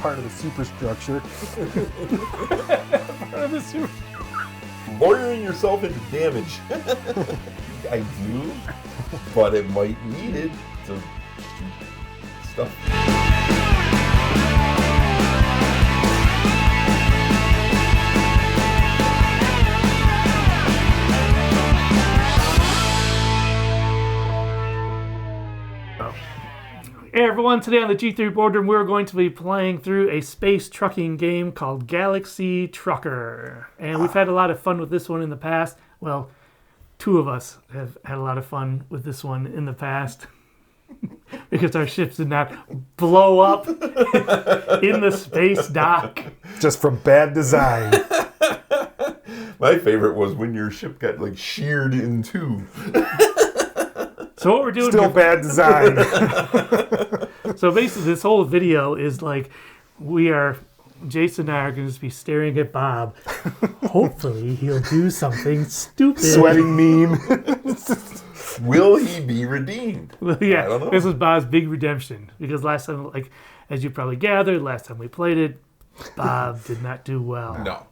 part of the superstructure. Part of the super. Lawyering yourself into damage. I do, but it might need it to shoot stuff. Hey everyone, today on the G3 Boardroom, we're going to be playing through a space trucking game called Galaxy Trucker. And we've had a lot of fun with this one in the past. Well, two of us have had a lot of fun with this one in the past. Because our ships did not blow up in the space dock. Just from bad design. My favorite was when your ship got like sheared in two. So what we're doing Still here, bad design. so basically this whole video is like Jason and I are going to just be staring at Bob. Hopefully he'll do something stupid. Sweating mean. Will he be redeemed? Well, yeah, I don't know. this was Bob's big redemption. Because last time, like, as you probably gathered, last time we played it, Bob did not do well. No.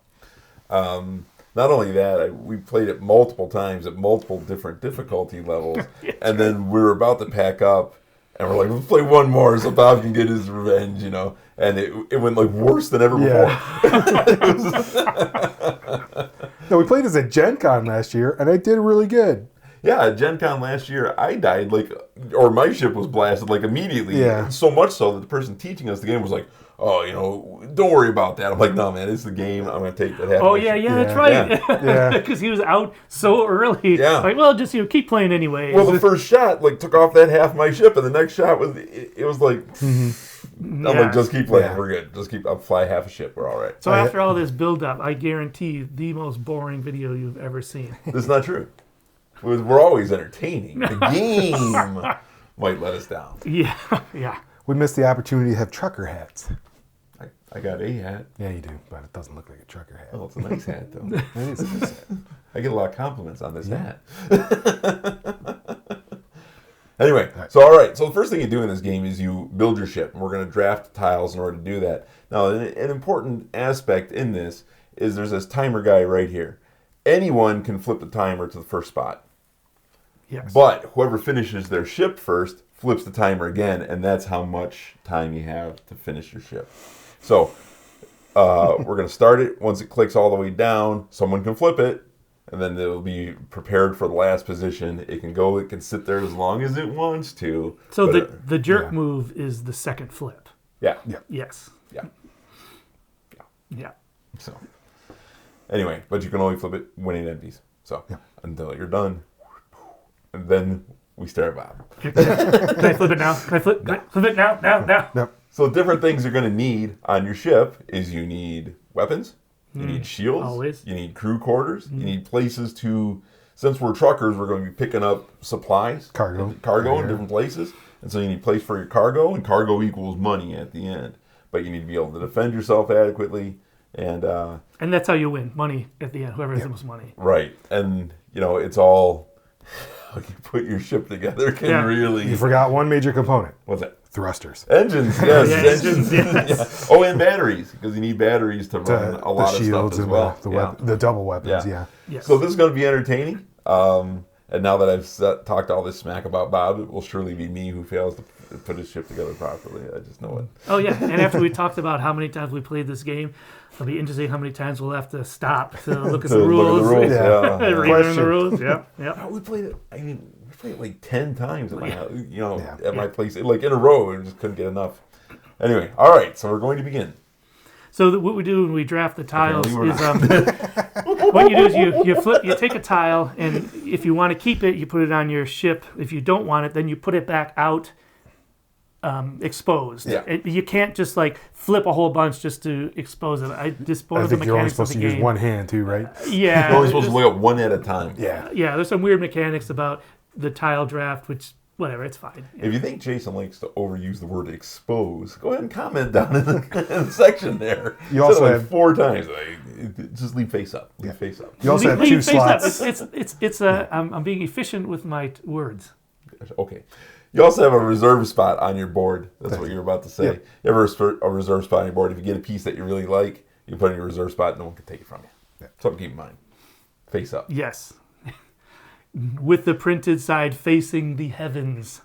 Not only that, we played it multiple times at multiple different difficulty levels, and then we were about to pack up, and we're like, let's play one more so Bob can get his revenge, you know? And it went like worse than ever before. No, we played this at Gen Con last year, and I did really good. Yeah, at Gen Con last year, I died, or my ship was blasted, immediately. Yeah. So much so that the person teaching us the game was like, oh, don't worry about that. I'm like, no, man, it's the game. I'm going to take that half. Oh, yeah, that's right. Yeah. Because he was out so early. Yeah. Like, well, just, keep playing anyway. Well, the first shot, took off that half my ship, and the next shot was, it was like, I'm like, just keep playing. Yeah. We're good. I'll fly half a ship. We're all right. So after all this build-up, I guarantee you the most boring video you've ever seen. That's not true. We're always entertaining. The game might let us down. Yeah, yeah. We missed the opportunity to have trucker hats. I got a hat. Yeah, you do, but it doesn't look like a trucker hat. Oh, it's a nice hat, though. It is a nice hat. I get a lot of compliments on this Yeah. hat. Anyway, so the first thing you do in this game is you build your ship, and we're going to draft tiles in order to do that. Now, an important aspect in this is there's this timer guy right here. Anyone can flip the timer to the first spot. Yes. But whoever finishes their ship first flips the timer again, and that's how much time you have to finish your ship. So we're going to start it. Once it clicks all the way down, someone can flip it, and then it'll be prepared for the last position. It can sit there as long as it wants to. So the jerk move is the second flip. Yeah. Yes. Yeah. Yeah. So anyway, but you can only flip it when it empties. So until you're done. And then we start Bob. Can I flip it now? Can I flip it now? Nope. So different things you're going to need on your ship is you need weapons, you need shields, Always. you need crew quarters, you need places to, since we're truckers, we're going to be picking up supplies, cargo in different places. And so you need a place for your cargo, and cargo equals money at the end. But you need to be able to defend yourself adequately. And that's how you win. Money at the end. Whoever has the most money. Right. And, it's all, how you put your ship together can really... You forgot one major component. What's that? Thrusters. Engines, yes. Engines, yes. Yeah. Oh, and batteries, because you need batteries to run a lot of stuff as well. The double weapons, Yes. So this is going to be entertaining. And now that I've talked all this smack about Bob, it will surely be me who fails to put his ship together properly. I just know it. Oh, yeah. And after we talked about how many times we played this game, it'll be interesting how many times we'll have to stop to look at the rules. Relearn the rules. Yeah. Oh, we played it. We played it like 10 times at my house, at my place, in a row. We just couldn't get enough. Anyway, all right. So we're going to begin. So what we do when we draft the tiles is what you do is you take a tile, and if you want to keep it, you put it on your ship. If you don't want it, then you put it back out exposed. Yeah. You can't just flip a whole bunch just to expose it. I think you're only supposed to use one hand too, right? Yeah. You're only supposed to look at one at a time. Yeah. Yeah, there's some weird mechanics about the tile draft, which, whatever, it's fine. Yeah. If you think Jason likes to overuse the word expose, go ahead and comment down in the section there. You also have 4 times. Just leave face up. Face up. You also have 2 slots. I'm being efficient with my words. Okay. You also have a reserve spot on your board. That's what you're about to say. Yeah. You have a reserve spot on your board. If you get a piece that you really like, you put it in your reserve spot. No one can take it from you. Yeah. Something to keep in mind. Face up. Yes. With the printed side facing the heavens.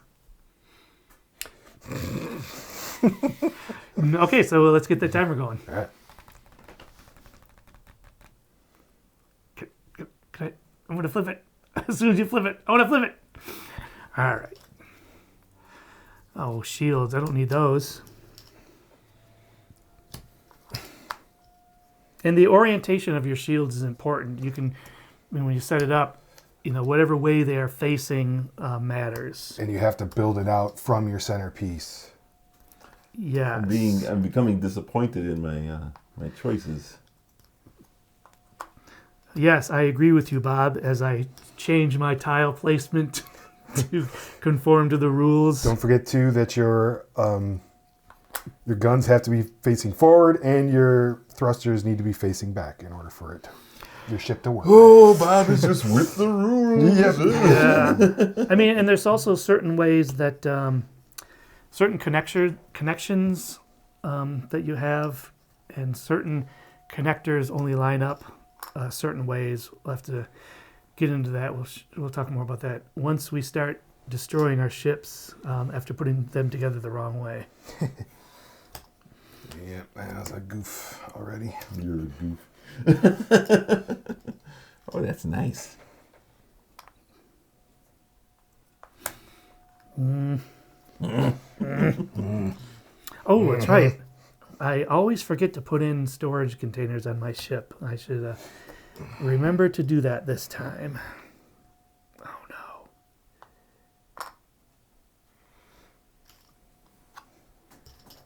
Okay, so let's get the timer going. All right. I'm going to flip it. As soon as you flip it, I want to flip it. All right. Oh, shields. I don't need those. And the orientation of your shields is important. You can, when you set it up, whatever way they are facing matters. And you have to build it out from your centerpiece. Yes. I'm becoming disappointed in my choices. Yes, I agree with you, Bob, as I change my tile placement to conform to the rules. Don't forget, too, that your guns have to be facing forward and your thrusters need to be facing back in order for your ship to work. Oh, Bob is just with the rules. Yep. Yeah. I mean, and there's also certain ways that certain connections that you have and certain connectors only line up certain ways. We'll have to get into that. We'll talk more about that once we start destroying our ships after putting them together the wrong way. Yep, that was a goof already. You're a goof. Oh, that's nice. Oh, that's right. I always forget to put in storage containers on my ship. I should remember to do that this time. Oh, no.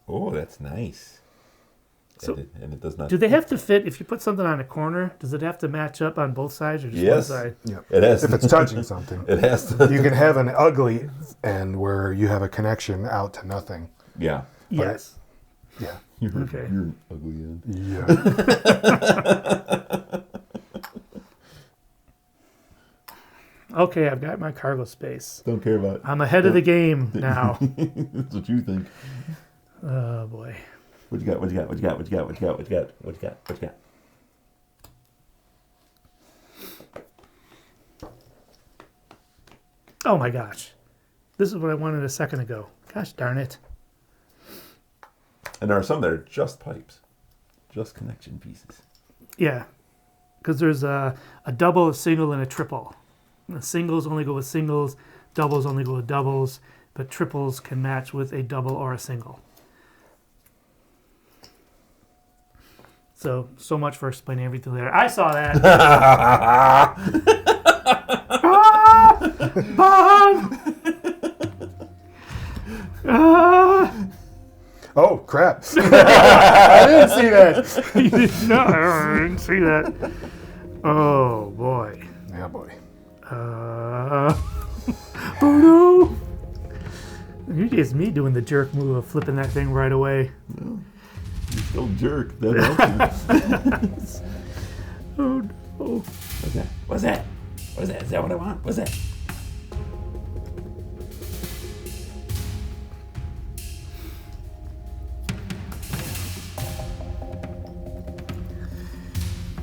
Oh, that's nice. So, and it does not. do they have to fit, if you put something on a corner, does it have to match up on both sides or just one Yes. side? Yep. It has. If it's touching something. It has to. You can have an ugly end where you have a connection out to nothing. Yeah. Yes. Yeah. You're Okay. an ugly end. Yeah. Okay, I've got my cargo space. Don't care about. I'm ahead of the game now. That's what you think. Oh, boy. What you got? What you got? What you got? What you got? What you got? What you got? What you got? What you got? Oh, my gosh. This is what I wanted a second ago. Gosh darn it. And there are some that are just pipes, just connection pieces. Yeah, because there's a double, a single, and a triple. The singles only go with singles, doubles only go with doubles, but triples can match with a double or a single. So much for explaining everything there. I saw that. Bob! Oh, crap. I didn't see that. You did not. I didn't see that. Oh, boy. Yeah, boy. Oh, no. Usually it's me doing the jerk move of flipping that thing right away. You still jerk. That helps you. Oh, no. What's that? What's that? What's that? Is that what I want? What's that?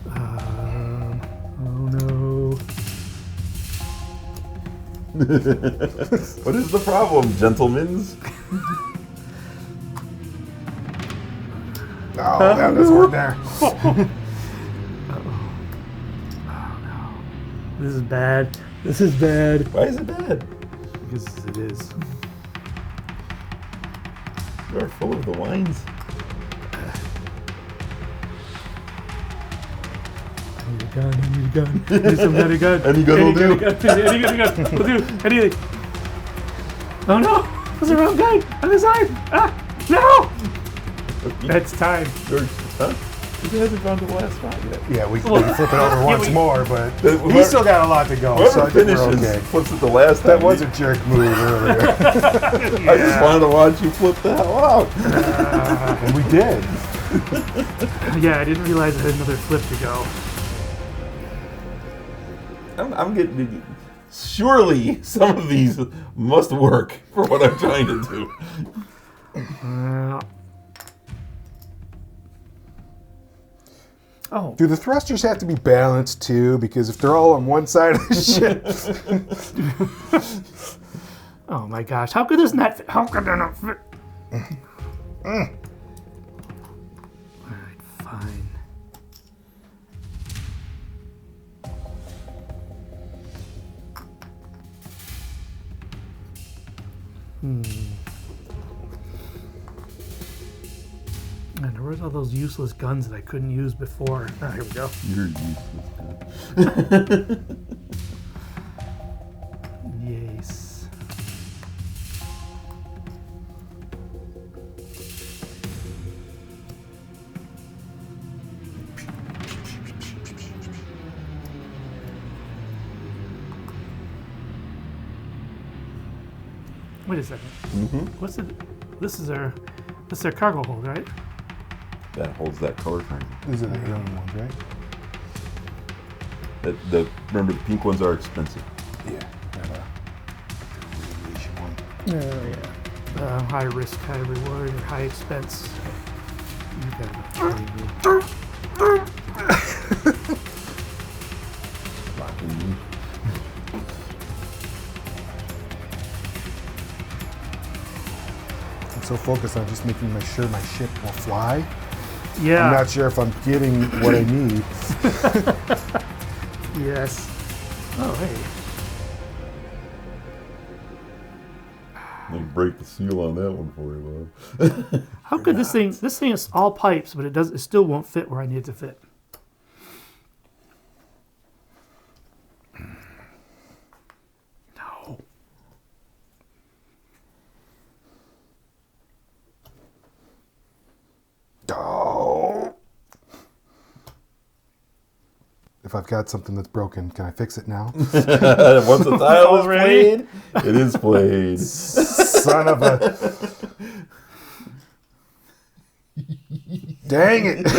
Oh, no. What is the problem, gentlemen? Oh, that's work there. This is bad. This is bad. Why is it bad? Because it is. You're full of the wines. I need a gun. I need a gun. I need some kind of gun. Any gun will do. Any gun will do. Anything. Oh no! That's the wrong gun! On the side! Ah! No! That's time. George, huh? He hasn't gone to the last spot yet. Yeah, we can flip it over once more, but Whoever- he's still got a lot to go, so I Whoever think we're finishes okay. flips it the last time. That was a jerk move earlier. I just wanted to watch you flip the hell out. And we did. Yeah, I didn't realize I had another flip to go. I'm getting. Surely some of these must work for what I'm trying to do. Oh, Do the thrusters have to be balanced too? Because if they're all on one side of the ship, oh my gosh! How could this not? How could that not fit? All right, fine. And where's all those useless guns that I couldn't use before? Oh, here we go. You're useless. Yes. Wait a second. What's it? This is their cargo hold, right? That holds that color triangle. these are the alien ones, right? Remember, the pink ones are expensive. Yeah. The radiation one. Oh yeah. High risk, high reward, or high expense. You gotta Locking me. I'm so focused on just making sure my ship will fly. Yeah. I'm not sure if I'm getting what I need. Yes. Oh hey. Let me break the seal on that one for you, Bob. How could this thing is all pipes, but it still won't fit where I need it to fit. No. Oh. If I've got something that's broken, can I fix it now? Once the tile is Already? played, it is played. Son of a... Dang it. I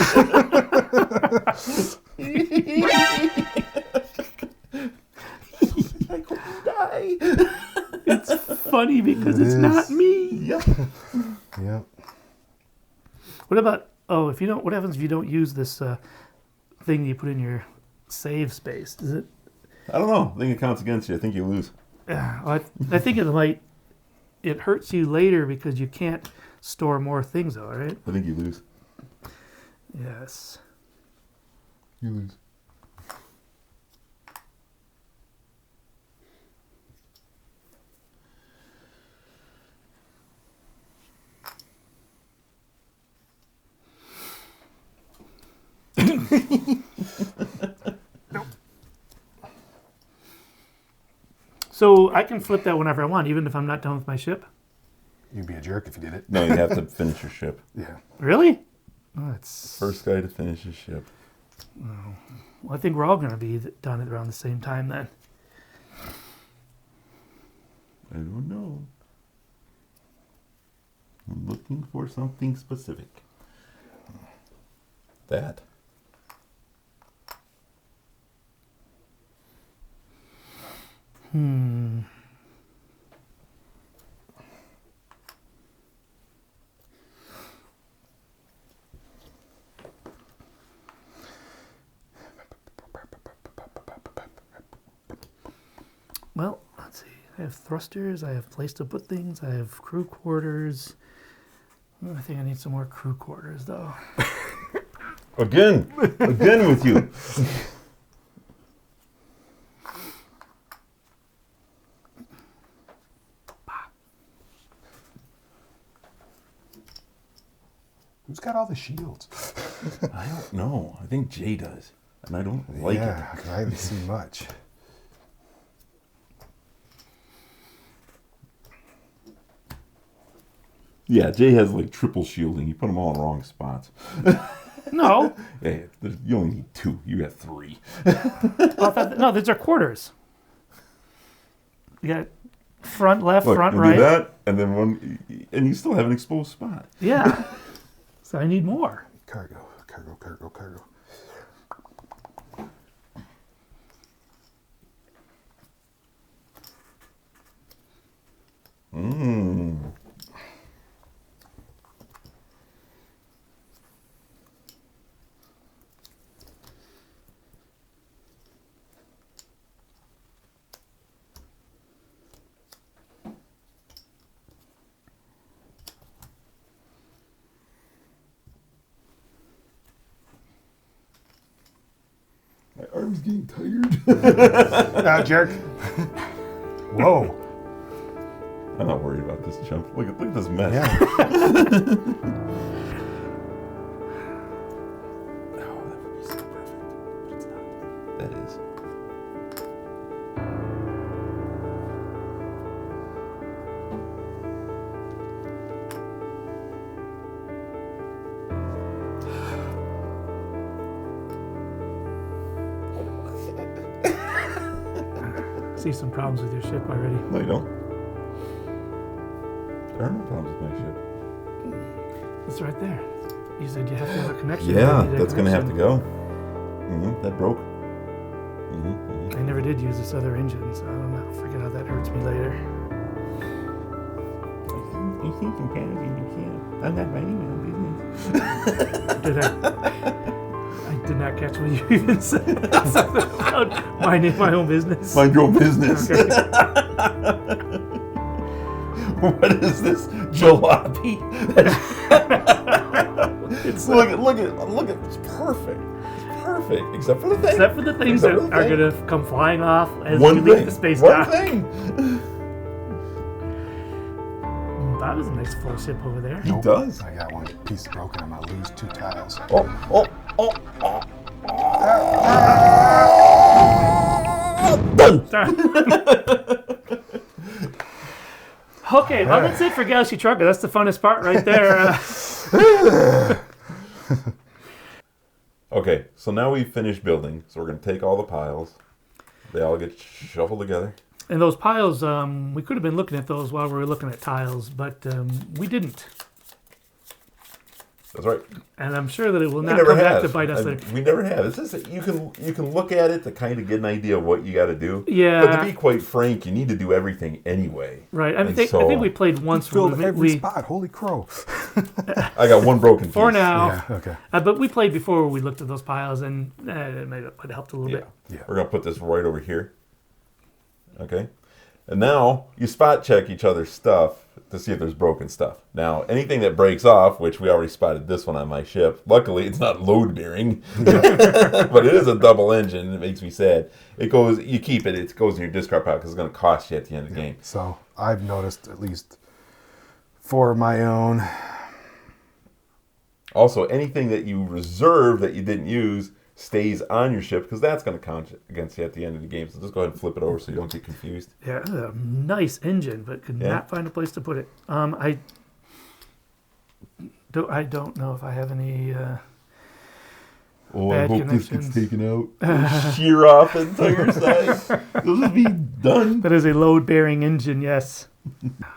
hope you die. It's funny because It it's is. not me. Yep. Yep. What about if you don't? What happens if you don't use this thing you put in your save space? Does it? I don't know. I think it counts against you. I think you lose. I think it might. It hurts you later because you can't store more things, though, right? I think you lose. Yes. You lose. So I can flip that whenever I want, even if I'm not done with my ship. You'd be a jerk if you did it. No, you have to finish your ship. Yeah. Really? Oh, it's. First guy to finish his ship. Well, I think we're all going to be done at around the same time then. I don't know. I'm looking for something specific. That. Well, let's see. I have thrusters. I have place to put things. I have crew quarters. I think I need some more crew quarters, though. Again with you. Who's got all the shields? I don't know. I think Jay does. And I don't like Yeah, because I haven't seen much. Yeah, Jay has like triple shielding. You put them all in the wrong spots. No. Hey, you only need 2. You got 3. No, these are quarters. You got front, left, Look, front, you right. do that, and then one, and you still have an exposed spot. Yeah. So I need more. Cargo, cargo, cargo, cargo. arm's getting tired. Ah, jerk. Whoa. I'm not worried about this jump. Look at this mess. Yeah. Oh, that would be so perfect. But it's not. That is. See some problems with your ship already. No, you don't. There are no problems with my ship. It's right there. You said you have to have a connection. Yeah, You need a that's going to have to connection. go. That broke. I never did use this other engine, so I don't know. Forget how that hurts me later. You think you can, and you can't. I'm not minding my own business. Did I did not catch what you even said. Something about minding my own business. Mind your own business. Okay. What is this jalopy? It's look at it's perfect. It's perfect, except for the thing. except for the things that Except for the are thing. going to come flying off as One you leave thing. the space One dock. thing. That was a nice full ship over there. He does. I got one piece broken. I'm gonna lose 2 tiles. Oh. Done. Okay, well, that's it for Galaxy Trucker. That's the funnest part right there. Okay, so now we've finished building. So we're going to take all the piles. They all get shuffled together. And those piles, we could have been looking at those while we were looking at tiles, but we didn't. That's right. And I'm sure that it will We not never come back have. to bite us later. We never have. It's just that you can look at it to kind of get an idea of what you got to do. Yeah. But to be quite frank, you need to do everything anyway. Right. I And think so- we played once. Filled where every spot. Holy crow. I got one broken piece. For now. Yeah. Okay. But we played before where we looked at those piles, and it might have helped a little Yeah. bit. Yeah. We're going to put this right over here. Okay. And now you spot check each other's stuff to see if there's broken stuff. Now, anything that breaks off, which we already spotted this one on my ship. Luckily, it's not load bearing, but it is a double engine. It makes me sad. It goes, you keep it. It goes in your discard pile because it's going to cost you at the end of the game. So I've noticed at least 4 of my own. Also, anything that you reserve that you didn't use stays on your ship because that's going to count against you at the end of the game. So just go ahead and flip it over so you don't get confused. Yeah, it was a nice engine, but could Yeah. not find a place to put it. I don't know if I have any. Oh, Bad I hope this connections. gets taken out. Shear off the entire side. This will be done. That is a load-bearing engine. Yes,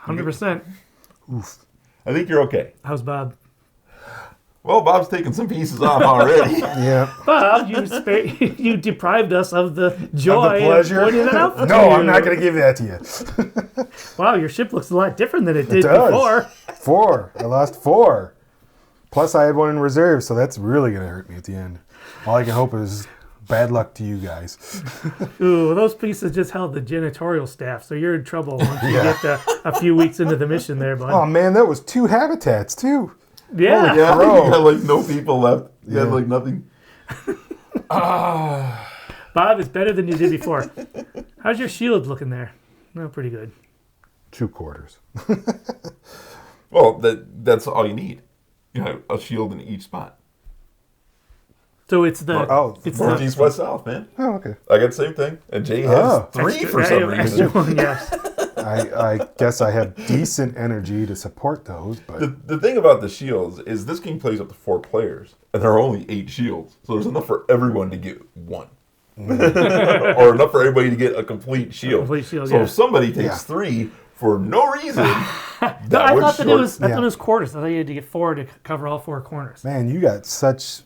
100%. Oof. I think you're okay. How's Bob? Well, Bob's taking some pieces off already. Yeah. Bob, you deprived us of the joy of pleasure? pointing it out. No, I'm not going to give that to you. Wow, your ship looks a lot different than it did does. before. 4. I lost 4. Plus, I had one in reserve, so that's really going to hurt me at the end. All I can hope is bad luck to you guys. Ooh, those pieces just held the janitorial staff, so you're in trouble once you get a few weeks into the mission there, bud. Oh, man, that was 2 habitats, too. Yeah. Yeah, Bro. you got like no people left. You had Yeah. like nothing. Bob, it's better than you did before. How's your shield looking there? No, pretty good. 2 quarters. Well, that's all you need. You have a shield in each spot. So it's the it's North, the east, west, south, man. Oh, okay. I got the same thing. And Jay has Oh. 3 extra- for some extra reason. one, yes. I guess I have decent energy to support those, but The thing about the shields is this game plays up to 4 players, and there are only 8 shields, so there's enough for everyone to get 1, or enough for everybody to get a complete shield. Complete shield, so yeah. if somebody takes Yeah. 3 for no reason, No, that I would thought that it short- was. I thought Yeah. it was quarters. I thought you had to get 4 to cover all 4 corners. man, you got such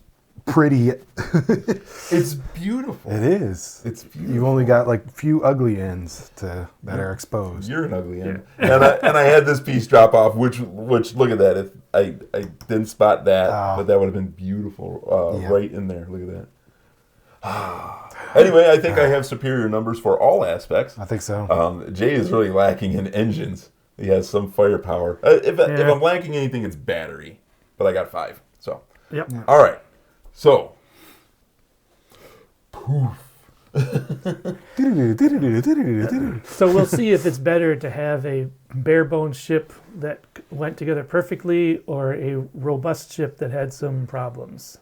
pretty. It's beautiful. It is. It's beautiful. You've only got like few ugly ends that are exposed. You're an ugly end. And I had this piece drop off, which look at that. If I didn't spot that, Oh. but that would have been beautiful Yeah. right in there. Look at that. Anyway, I think I have superior numbers for all aspects. I think so. Jay is really lacking in engines. He has some firepower. If I'm lacking anything, it's battery. But I got 5. So Yep. all right. So poof. So we'll see if it's better to have a bare bones ship that went together perfectly or a robust ship that had some problems.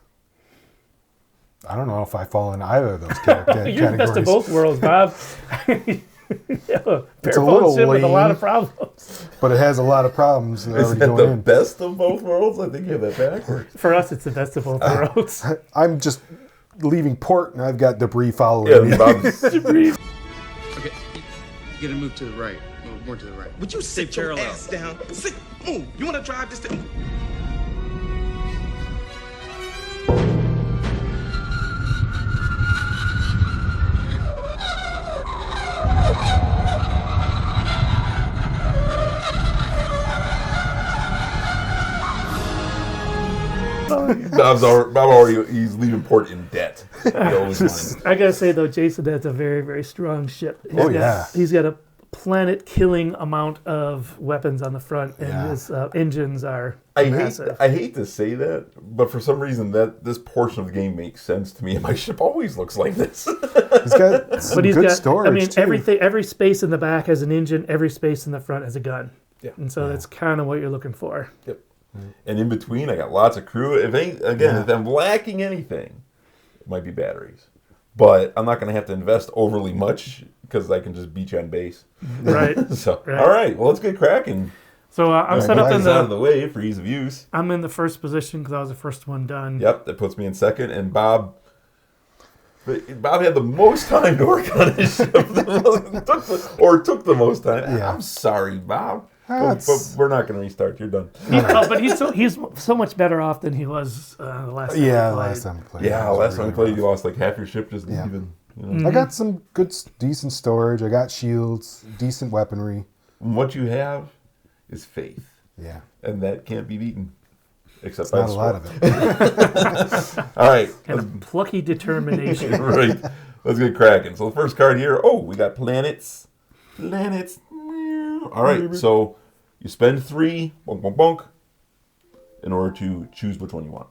I don't know if I fall in either of those categories. You're the best of both worlds, Bob. Yeah, It's bare a little bones ship with a lot lame. of problems. But it has a lot of problems that are Is already that going the in. best of both worlds? I think you have that backwards. For us, it's the best of both worlds. I'm just leaving port and I've got debris following Yeah, me. Bob's Okay, you gotta move to the right. More to the right. Would you sit your parallel. ass down? Sit, move. You want to drive this thing? Bob already he's leaving port in debt. He always wanted. I gotta say though, Jason has a very, very strong ship. He's got a planet-killing amount of weapons on the front, and his engines are massive. I hate to say that, but for some reason that this portion of the game makes sense to me, and my ship always looks like this. He's got some good storage. I mean, too. every space in the back has an engine. Every space in the front has a gun. Yeah. And so that's kind of what you're looking for. Yep. And in between, I got lots of crew. If I'm lacking anything, it might be batteries. But I'm not going to have to invest overly much because I can just beat you on base. Right. So, Right. all right. Well, let's get cracking. So I'm set up in out of the way for ease of use. I'm in the first position because I was the first one done. Yep, that puts me in second. And Bob had the most time to work on his ship, took the most time. Yeah. I'm sorry, Bob. That's- But we're not going to restart. You're done. But he's so much better off than he was the last time. Yeah, we played. last time we played. Yeah, it was last time we really played, rough. you lost like half your ship just Yeah. even. I got some good, decent storage. I got shields, decent weaponry. What you have is faith, Yeah, and that can't be beaten. Except not by a lot of it. All right, And a plucky determination. right. Let's get cracking. So the first card here. Oh, we got planets. Planets. All right. So you spend 3, bunk, bunk, bunk, in order to choose which one you want.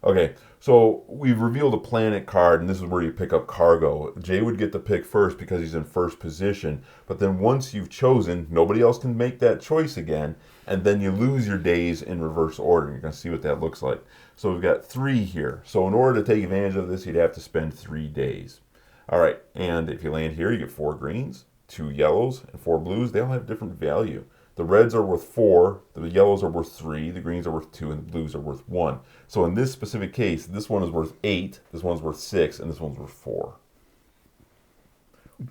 Okay. So we've revealed a planet card, and this is where you pick up cargo. Jay would get to pick first because he's in first position. But then once you've chosen, nobody else can make that choice again, and then you lose your days in reverse order. You're going to see what that looks like. So we've got 3 here. So in order to take advantage of this, you'd have to spend 3 days. All right, and if you land here, you get 4 greens, 2 yellows, and 4 blues. They all have different value. The reds are worth 4, the yellows are worth 3, the greens are worth 2, and the blues are worth 1. So in this specific case, this one is worth 8, this one's worth 6, and this one's worth 4.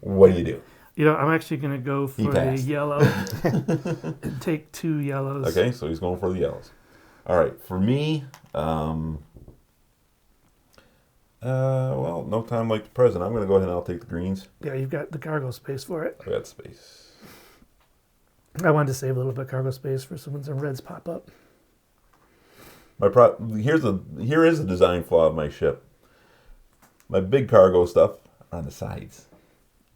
What do you do? You know, I'm actually going to go for the passed. yellow and take 2 yellows. Okay, so he's going for the yellows. All right, for me, well, no time like the present. I'm going to go ahead and I'll take the greens. Yeah, you've got the cargo space for it. I got space. I wanted to save a little bit of cargo space for when some reds pop up. Here is a design flaw of my ship. My big cargo stuff are on the sides.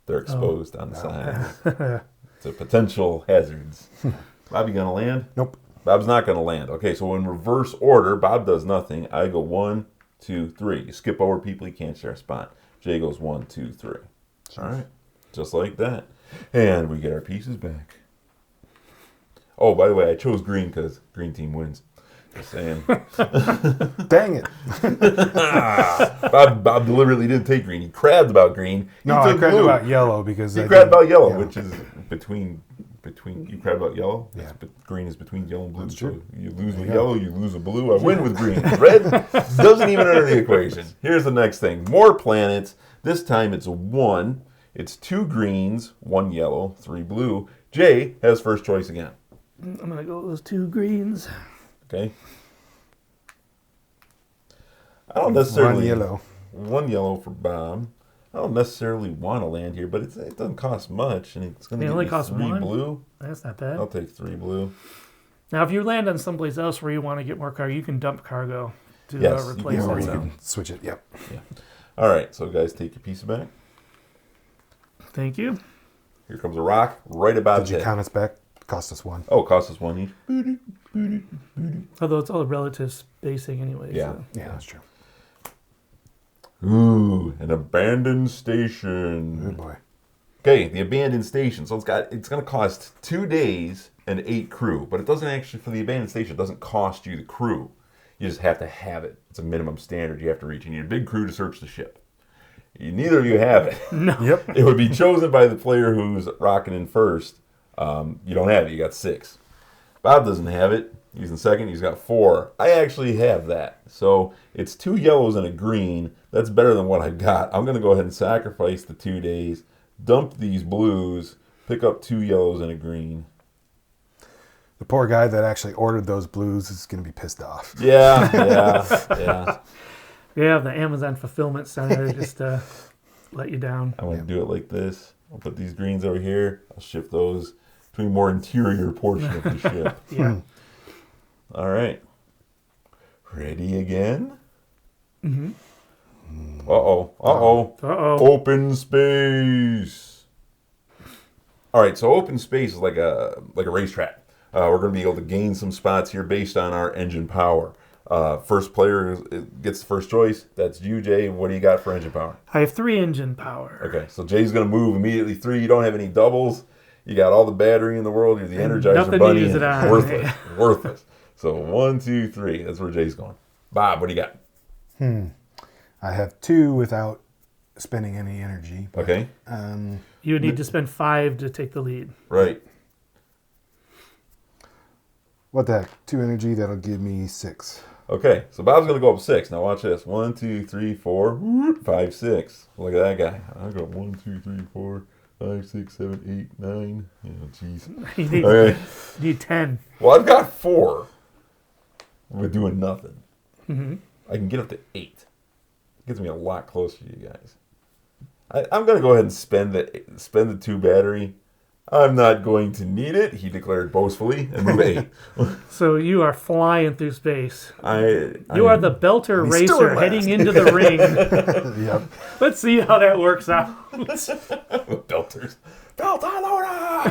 They're exposed on the sides. So potential hazards. Bob, you gonna land? Nope. Bob's not gonna land. Okay, so in reverse order, Bob does nothing. I go 1, 2, 3. You skip over people, you can't share a spot. Jay goes 1, 2, 3. All right, just like that. And we get our pieces back. Oh, by the way, I chose green because green team wins. Just saying. Dang it. Bob deliberately didn't take green. He crabbed about green. He No, I took cried blue. about yellow because He I crabbed didn't- about yellow, yeah. which is between. You crabbed about yellow. Yeah. Green is between yellow and blue. That's So true. you lose the you go. yellow, you lose the blue. I win with green. Red doesn't even enter the equation. Here's the next thing. More planets. This time it's 1. It's 2 greens, 1 yellow, 3 blue. Jay has first choice again. I'm going to go with those 2 greens. Okay. I don't necessarily. 1 yellow. 1 yellow for Bob. I don't necessarily want to land here, but it doesn't cost much, and it's going to It give only me costs 3 1? blue. That's not bad. I'll take 3 blue. Now, if you land on someplace else where you want to get more cargo, you can dump cargo to Yes, you replace can Or it. you So. can switch it. Yep. All right, so guys, take your piece back. Thank you. Here comes a rock right about Did you count us back? Cost us 1. Oh, cost us 1 each. Although it's all relative spacing anyway. Yeah. So. Yeah, that's true. Ooh, an abandoned Oh station. boy. Okay, the abandoned station. So it's going to cost 2 days and 8 crew, but it doesn't actually, for the abandoned station, it doesn't cost you the crew. You just have to have it. It's a minimum standard you have to reach. You need a big crew to search the ship. Neither of you have it. No. Yep. It would be chosen by the player who's rocking in first. You don't have it. You got 6. Bob doesn't have it. He's in second. He's got 4. I actually have that. So it's 2 yellows and a green. That's better than what I've got. I'm going to go ahead and sacrifice the 2 days, dump these blues, pick up 2 yellows and a green. The poor guy that actually ordered those blues is going to be pissed off. Yeah. Yeah, the Amazon fulfillment center just let you down. I'm going to do it like this. I'll put these greens over here. I'll shift those to a more interior portion of the ship. Yeah. All right. Ready again? Mm-hmm. Uh-oh. Open space. All right, so open space is like a racetrack. We're going to be able to gain some spots here based on our engine power. First player gets the first choice. That's you, Jay. What do you got for engine power? I have 3 engine power. Okay, so Jay's going to move immediately 3. You don't have any doubles. You got all the battery in the world. You're the Energizer nothing to Bunny. use it on. Worthless. Worthless. So 1, 2, 3. That's where Jay's going. Bob, what do you got? I have 2 without spending any energy. But, Okay, You would need to spend 5 to take the lead. right. what the heck? 2 energy, that'll give me 6. Okay, so Bob's going to go up 6. Now watch this. 1, 2, 3, 4, 5, 6. Look at that guy. I got 1, 2, 3, 4, 5, 6, 7, 8, 9. Oh, jeez. You Okay. need 10. Well, I've got 4. We're doing nothing. I can get up to 8. It gets me a lot closer to you guys. I'm going to go ahead and spend the 2 battery. I'm not going to need it, he declared boastfully, and move 8. So you are flying through space. You I are the belter He's still racer in last. heading into the ring. Yep. Let's see how that works out. Belters. Belter loader!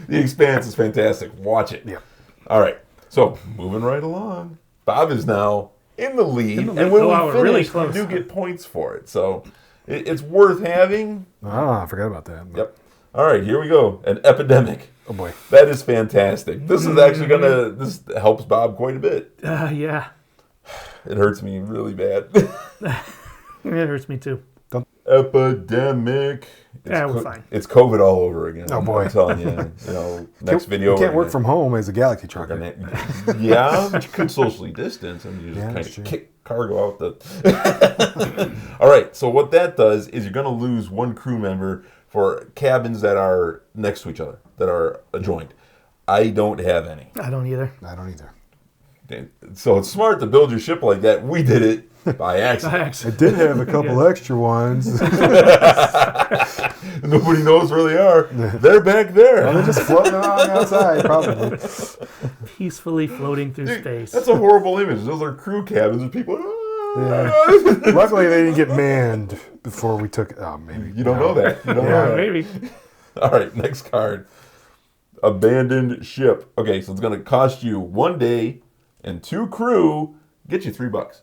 The Expanse is fantastic. Watch it. Yep. All right. So, moving right along. Bob is now in the lead. In the lead. And when Oh, we wow, finish, really close. we do get points for it. So, it's worth having. Oh, I forgot about that. But- Yep. All right, here we go. An epidemic. Oh, boy. That is fantastic. This is actually this helps Bob quite a bit. Yeah. It hurts me really bad. It hurts me too. Epidemic. Yeah, we're fine. It's COVID all over again. Oh, boy. I'm telling you. Next video. You can't we're work from home as a Galaxy trucker. Yeah, but you could socially distance and you just Yeah, kind that's of true. kick cargo out the. All right, so what that does is you're going to lose 1 crew member for cabins that are next to each other, that are adjoined. I don't have any. I don't either. I don't either. So it's smart to build your ship like that. We did it by accident. I did have a couple extra ones. Nobody knows where they are. They're back there. They're just floating along outside, probably. Peacefully floating through Dude, space. that's a horrible image. Those are crew cabins with people. Yeah. Luckily, they didn't get manned before we took. Oh, maybe You don't know that. You don't know Yeah, that. maybe. All right, next card. Abandoned ship. Okay, so it's going to cost you 1 day and 2 crew. Get you $3.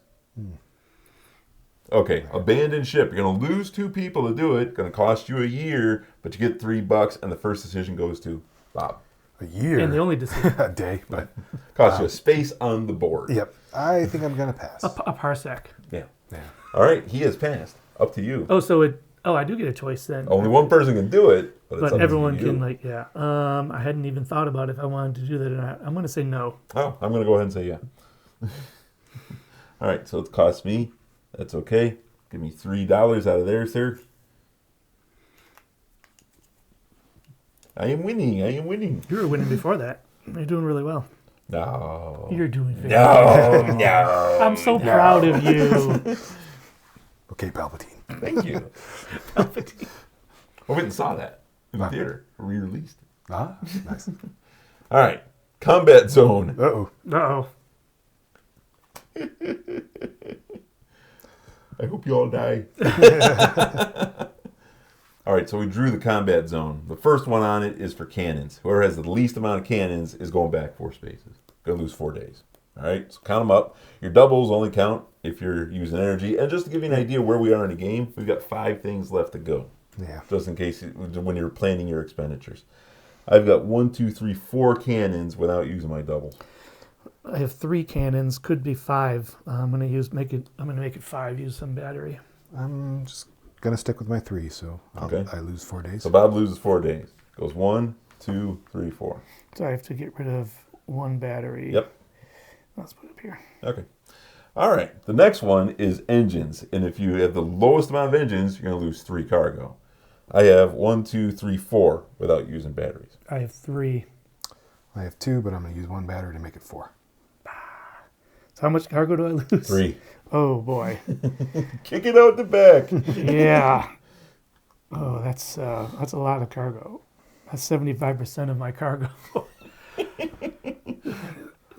Okay, abandoned ship. You're going to lose 2 people to do it. Going to cost you a year, but you get $3, and the first decision goes to Bob. a year. And the only decision. a day, but Costs you a space on the board. yep. I think I'm gonna pass. A parsec. Yeah. Yeah. All right, he has passed. Up to you. Oh, so I do get a choice then. Only one person can do it, but it's But up everyone to you. can, yeah. I hadn't even thought about if I wanted to do that or not. I'm going to say no. Oh, I'm going to go ahead and say yeah. All right, so it costs me. That's okay. Give me $3 out of there, sir. I am winning. I am winning. You were winning before that. You're doing really well. No. You're doing very well. No. I'm so proud of you. Okay, Palpatine. Thank you. I went and saw that in the theater. Re-released. Ah, nice. All right. Combat zone. Uh-oh. Uh-oh. I hope you all die. All right, so we drew the combat zone. The first one on it is for cannons. Whoever has the least amount of cannons is going back 4 spaces. Going to lose 4 days. All right, so count them up. Your doubles only count if you're using energy. And just to give you an idea where we are in the game, we've got 5 things left to go. Yeah. Just in case when you're planning your expenditures. I've got 1, 2, 3, 4 cannons without using my doubles. I have 3 cannons, could be 5. I'm gonna make it 5. Use some battery. I'm just gonna stick with my 3, so Okay. I lose 4 days. So Bob loses 4 days. Goes 1, 2, 3, 4. So I have to get rid of 1 battery. Yep. Let's put it up here. Okay. All right. The next one is engines. And if you have the lowest amount of engines, you're going to lose 3 cargo. I have 1, 2, 3, 4 without using batteries. I have 3. I have 2, but I'm gonna use 1 battery to make it 4. So how much cargo do I lose? 3. Oh boy. Kick it out the back. Yeah. Oh, that's a lot of cargo. That's 75% of my cargo.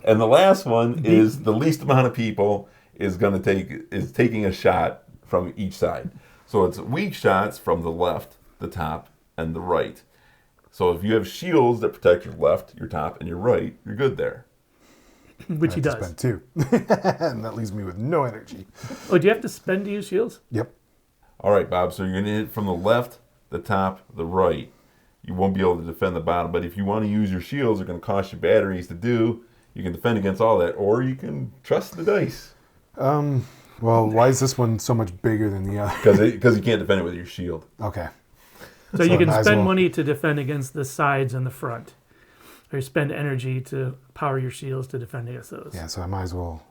And the last one is the least amount of people is taking a shot from each side. So it's weak shots from the left, the top, and the right. So if you have shields that protect your left, your top, and your right, you're good there. Which he I have does. to spend 2. And that leaves me with no energy. Oh, do you have to spend to use shields? Yep. All right, Bob. So you're going to hit from the left, the top, the right. You won't be able to defend the bottom. But if you want to use your shields, they're going to cost you batteries to do. You can defend against all that, or you can trust the dice. Well, why is this one so much bigger than the other? Because you can't defend it with your shield. Okay. So you can might as spend well- money to defend against the sides and the front. Or you spend energy to power your shields to defend against those. Yeah, so I might as well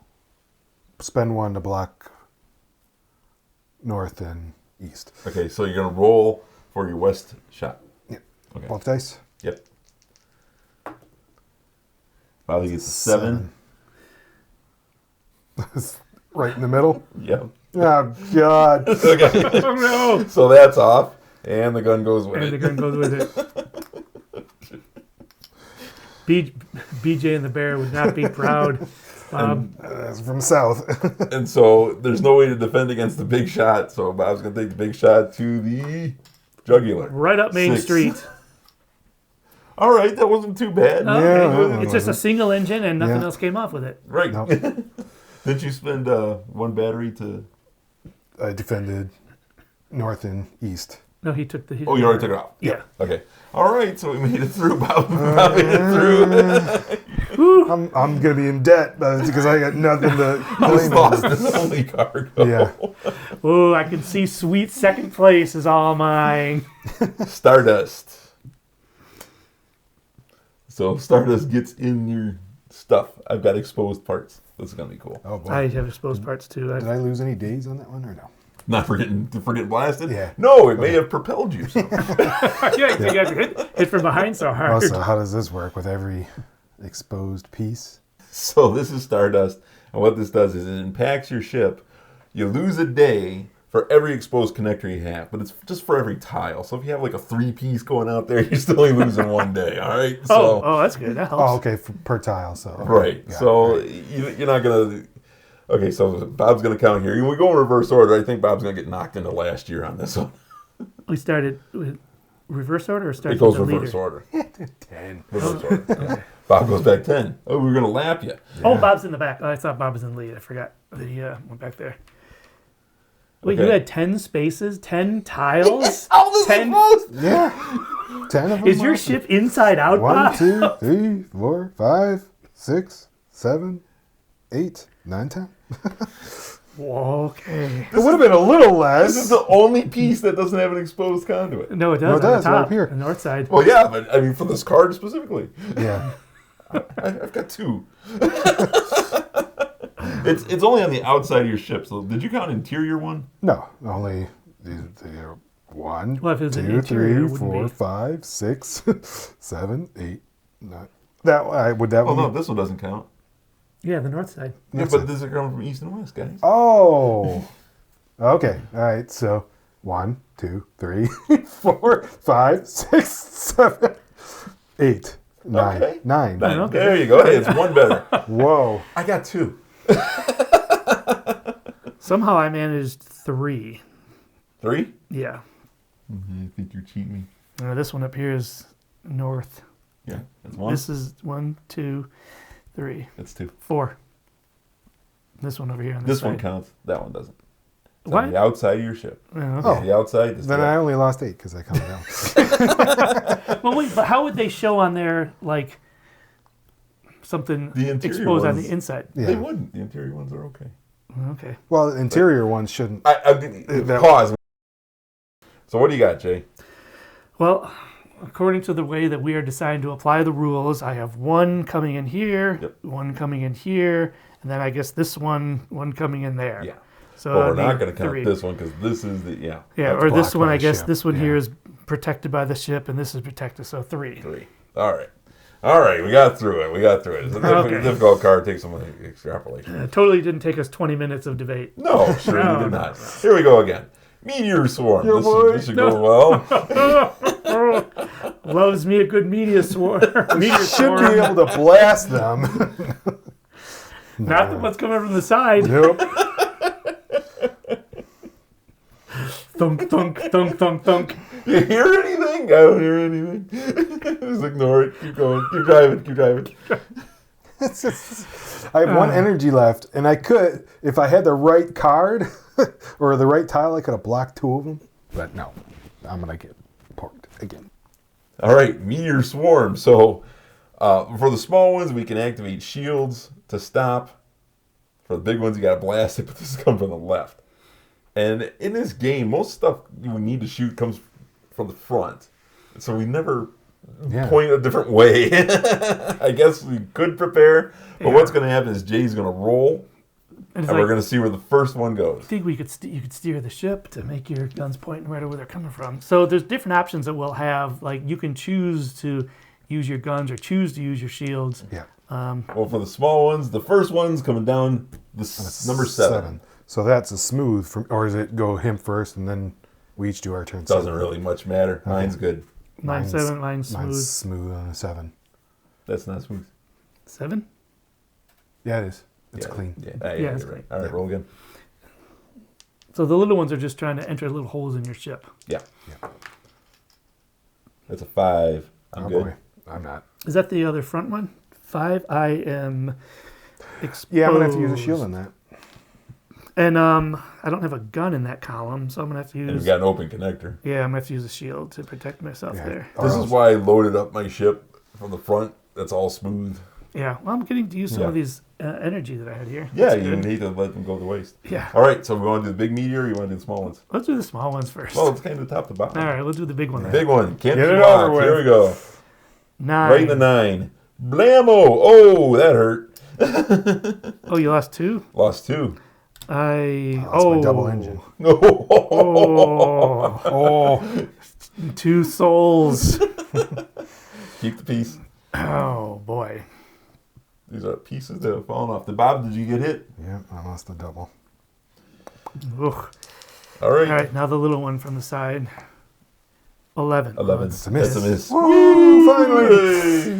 spend 1 to block north and east. Okay, so you're going to roll for your west shot. Yep. Okay. Both dice. Yep. Bobby gets a 7. Right in the middle. Yep. Oh, God. Okay. Oh no! So that's off, and the gun goes with And the it. gun goes with it. BJ and the bear would not be proud. That's from south. And so there's no way to defend against the big shot. So Bob's going to take the big shot to the jugular. Right up Main 6. Street. All right, that wasn't too bad. Yeah. It's just a single engine and nothing Yeah. else came off with it. Right. Nope. Didn't you spend 1 battery to... I defended north and east. No, he took the... Oh, you already took it off? Yeah. Okay. All right, so we made it through. Bob made it through. I'm gonna be in debt because I got nothing to Just claim. lost his only cargo. Yeah. Oh, I can see sweet second place is all mine. Stardust. So Stardust gets in your stuff. I've got exposed parts. This is gonna be cool. Oh boy. I have exposed parts too. Did I lose any days on that one or no? Not for getting blasted. Yeah. No, it may have propelled you. Some. Yeah, you got hit from behind so hard. Also, how does this work with every exposed piece? So this is Stardust, and what this does is it impacts your ship. You lose a day for every exposed connector you have, but it's just for every tile. So if you have like a 3-piece going out there, you're still only losing 1 day. All right. So, Oh, that's good. That helps. Oh, okay, per tile. So right. Got it. So you're not gonna. Okay, so Bob's gonna count here. When we go in reverse order, I think Bob's gonna get knocked into last year on this one. We started with reverse order or started It goes with the reverse leader? order. 10. Reverse order. Yeah. Bob goes back 10. Oh, we're gonna lap you. Oh, Bob's in the back. Oh, I thought Bob was in the lead. I forgot that he went back there. Wait, Okay. you had 10 spaces, 10 tiles? All this 10? exposed. Yeah. 10 of them. Is your are- ship inside out, 1, Bob? 2, 3, 4, 5, 6, 7, 8, 9, 10. Whoa, okay. It would have been a little This is less. the only piece that doesn't have an exposed conduit. No, it does. No, it on does, the right top, up here. the north side. Well, yeah, but I mean, for this card specifically, Yeah. I've got 2. It's only on the outside of your ship. So did you count interior one? No, only 1, Well, if it was an 2, interior, it 3, wouldn't 4, be. 5, 6, 7, 8, 9. That would that Oh no, one? this one doesn't count. Yeah, the north side. Yeah, but this is coming from east and west, guys. Oh. Okay. All right. So 1, 2, 3, 4, 5, 6, 7, 8, 9. Okay. 9. Okay. There you go. Hey, it's 1 better. Whoa. I got 2. Somehow I managed 3. 3? Yeah. I think you're cheating me. This one up here is north. Yeah, that's 1. This is 1, 2, 3, That's 2. 4. This one over here on This side. one counts. That one doesn't. It's What? on the outside of your ship. Oh, okay. Oh. The outside. Then I only lost 8 because I counted down. Well, wait, but how would they show on there, like, something The interior exposed on ones- the inside? Yeah. They wouldn't. The interior ones are okay. Okay. Well, the interior ones shouldn't. Pause. So what do you got, Jay? Well, according to the way that we are deciding to apply the rules, I have one coming in here, Yep. one coming in here, and then I guess this one coming in there. Yeah. So But we're that'd not be going to count 3. this one because this is the Yeah, That's or this blocked one, by I the guess ship. this one Yeah. here is protected by the ship, and this is protected, so 3. 3. All right. All right. We got through it. It's a Okay. difficult card. Take some extrapolation. It totally didn't take us 20 minutes of debate. No, sure No, you did no, not. Here we go again. Meteor swarm. Yeah, boy. This should go well. Loves me a good meteor swarm. Meteor Should swarm. be able to blast them. Not the ones coming from the side. Nope. Thunk, thunk, thunk, thunk, thunk. You hear anything? I don't hear anything. Just ignore it. Keep going. Keep driving. I have 1 energy left, and I could, if I had the right card or the right tile, I could have blocked 2 of them. But no, I'm gonna get porked again. All right, meteor swarm. So for the small ones, we can activate shields to stop. For the big ones, you got to blast it, but this is coming from the left. And in this game, most stuff you need to shoot comes from the front. So we never Yeah. point a different way. I guess we could prepare, but what's going to happen is Jay's going to roll, And it's and we're like, going to see where the first one I goes. think you could steer the ship to make your guns pointing right where they're coming from. So there's different options that we'll have. Like you can choose to use your guns or choose to use your shields. Yeah. Well, for the small ones, the first one's coming down number 7. So that's a smooth from, or is it go him first and then we each do our turn? Doesn't 7? really much matter. Mine's good. Mine's 7, mine's smooth. Mine's smooth on a 7. That's not smooth. 7? Yeah, it is. It's Yeah, clean. Yeah, Yeah, you're it's right. clean. All right, roll again. So the little ones are just trying to enter little holes in your ship. Yeah. That's a 5. I'm Oh good. boy, I'm not. Is that the other front one? 5. I am exposed. Yeah, I'm gonna have to use a shield on that. And I don't have a gun in that column, so I'm gonna have to And we use. got an open connector. Yeah, I'm gonna have to use a shield to protect myself Yeah. there. Or This else- is why I loaded up my ship from the front. That's all smooth. Yeah, well, I'm getting to use some Yeah. of these energy that I had here. Yeah, That's you good. need to let them go to waste. Yeah, All right, so we want to do the big meteor or you want to do the small ones? let's do the small ones first. Well, it's kind of top to bottom. All right, we'll do the big one. Then. Big one. Can't Get be it blocked. over with. Here we go. 9. Right in the 9. Blammo! Oh, that hurt. Oh, you lost 2. Lost 2. That's my double engine. Oh, Oh, 2 souls. Keep the piece. Oh boy. These are pieces that have fallen off. Bob, did you get hit? yeah, I lost the double. Ugh. All right. All right, now the little one from the side. 11. 11. That's a miss. That's a miss. Woo, finally. Hooray!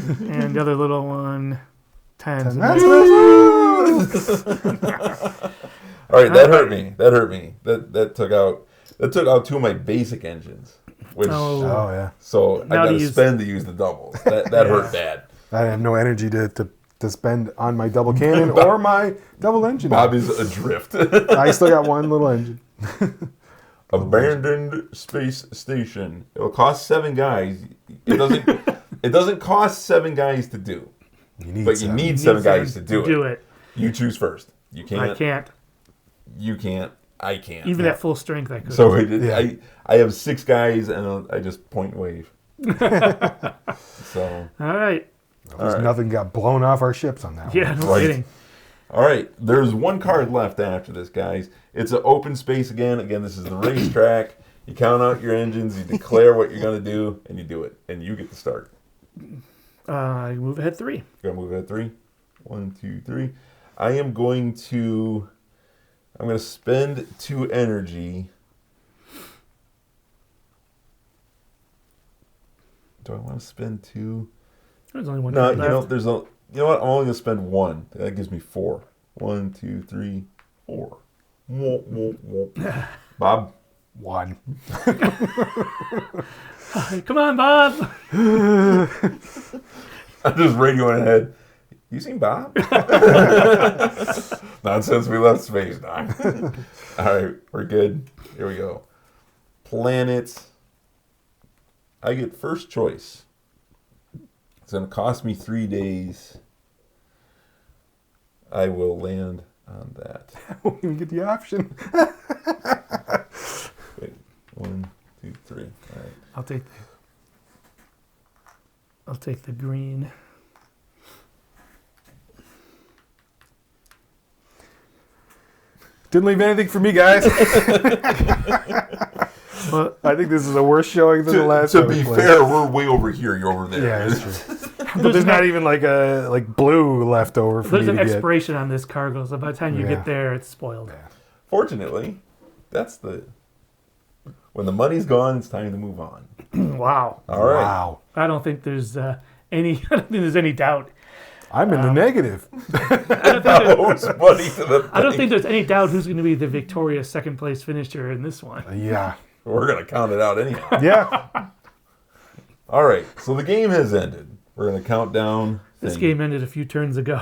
And the other little one. 10. That's a miss. All right, that hurt me. That took out 2 of my basic engines. Which Oh. Oh yeah, so I Now got to to use- spend to use the doubles. That hurt bad. I have no energy to spend on my double cannon or my double engine. Bobby's adrift. I still got one little engine. Abandoned space station. It'll cost 7 guys. It doesn't cost 7 guys to do. You need But you seven. need 7 guys to do it. it. You choose first. You can't. I can't. You can't. I can't. Even at full strength, I could. So Yeah. I have 6 guys and I just point and wave. So All right. There's nothing got blown off our ships on that one. Yeah, no Right. kidding. all right, there's 1 card left after this, guys. It's an open space again. Again, this is the racetrack. You count out your engines, you declare what you're gonna do, and you do it, and you get to start. You move ahead 3. You're gonna move at 3. 1, 2, 3. I'm going to spend 2 energy. Do I want to spend 2? There's only one No, card you know, left. you know what? I'm only gonna spend 1. That gives me 4. 1, 2, 3, 4. Whoop, whoop, whoop. Bob, One. Come on, Bob. I'm just radioing ahead. You seen Bob? Not since we left space, Doc. All right, we're good. Here we go. Planets. I get first choice. It's going to cost me 3 days. I will land on that. I won't even get the option. Wait, 1, 2, 3. All right. I'll take the green. Didn't leave anything for me, guys. But I think this is a worse showing than the last To one we be played. fair, we're way over here. You're over there. Yeah, it's true. But there's not even like blue left over for there's me an to get. expiration on this cargo, so by the time you Yeah. get there, it's spoiled. Fortunately, that's the... When the money's gone, it's time to move on. Wow. All right. Wow. I don't think there's any. I don't think there's any doubt. I'm in the negative. Owes money to the I don't bank. think there's any doubt who's going to be the victorious second place finisher in this one. Yeah. We're going to count it out anyhow. Yeah. All right. So the game has ended. We're going to count down. This thing. game ended a few turns ago.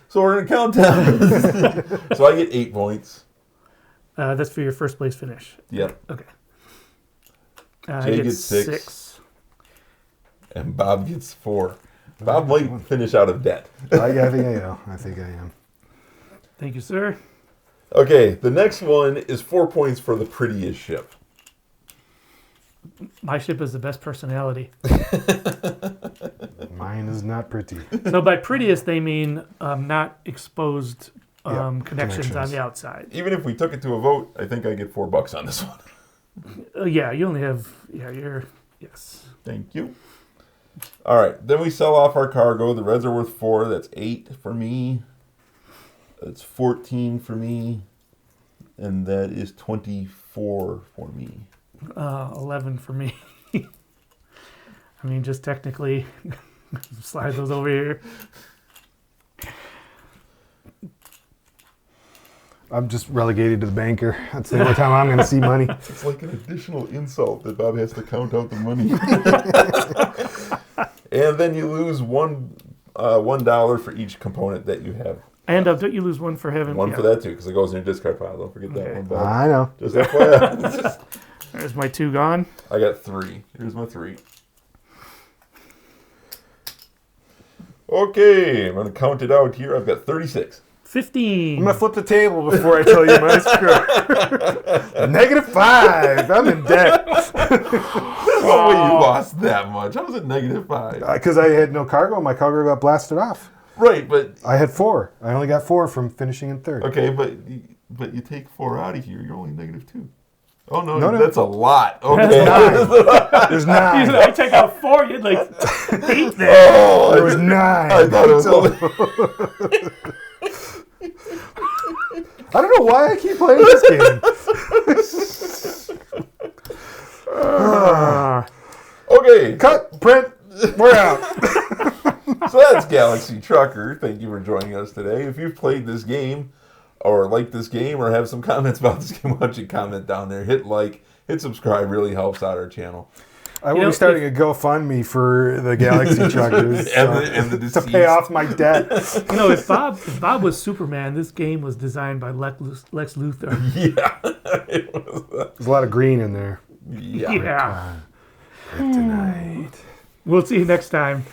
So we're going to count down. So I get 8 points. That's for your first place finish. Yep. Okay. Jay I get gets 6. 6. And Bob gets 4. Bob might finish out of debt. I think I know. I think I am. Thank you, sir. Okay. The next one is 4 points for the prettiest ship. My ship has the best personality. Mine is not pretty. So by prettiest, they mean not exposed connections on connections. the outside. Even if we took it to a vote, I think I get $4 on this one. Yeah, you only have. Yeah, you're. Yes. Thank you. All right. Then we sell off our cargo. The reds are worth 4. That's 8 for me. That's 14 for me. And that is 24 for me. 11 for me. I mean, just technically, slide those over here. I'm just relegated to the banker. That's the only time I'm going to see money. It's like an additional insult that Bob has to count out the money. And then you lose $1 for each component that you have. And don't you lose one for having One for that too, because it goes in your discard pile. Don't forget that Okay. one, Bob. I know. Just FYI. There's my 2 gone. I got 3. Here's my 3. Okay, I'm going to count it out here. I've got 36. 15. I'm going to flip the table before I tell you my score. -5. I'm in debt. Oh, you lost that much. How was it -5? Because I had no cargo. My cargo got blasted off. Right, but I had 4. I only got 4 from finishing in third. okay, but you take 4 out of here, you're only -2. Oh no, No. that's a lot. Okay. There's 9. I take out 4, you'd like 8 there. Oh, There was 9. I thought it was only... I don't know why I keep playing this game. Okay. Cut, print, we're out. So that's Galaxy Trucker. Thank you for joining us today. If you've played this game or like this game or have some comments about this game, why don't you comment down there? Hit like, hit subscribe. Really helps out our channel. I will be starting a GoFundMe for the Galaxy Truckers And the to pay off my debt. You know, if Bob was Superman, this game was designed by Lex Luthor. Yeah. It was, There's a lot of green in there. yeah. Yeah. Kryptonite. We'll see you next time.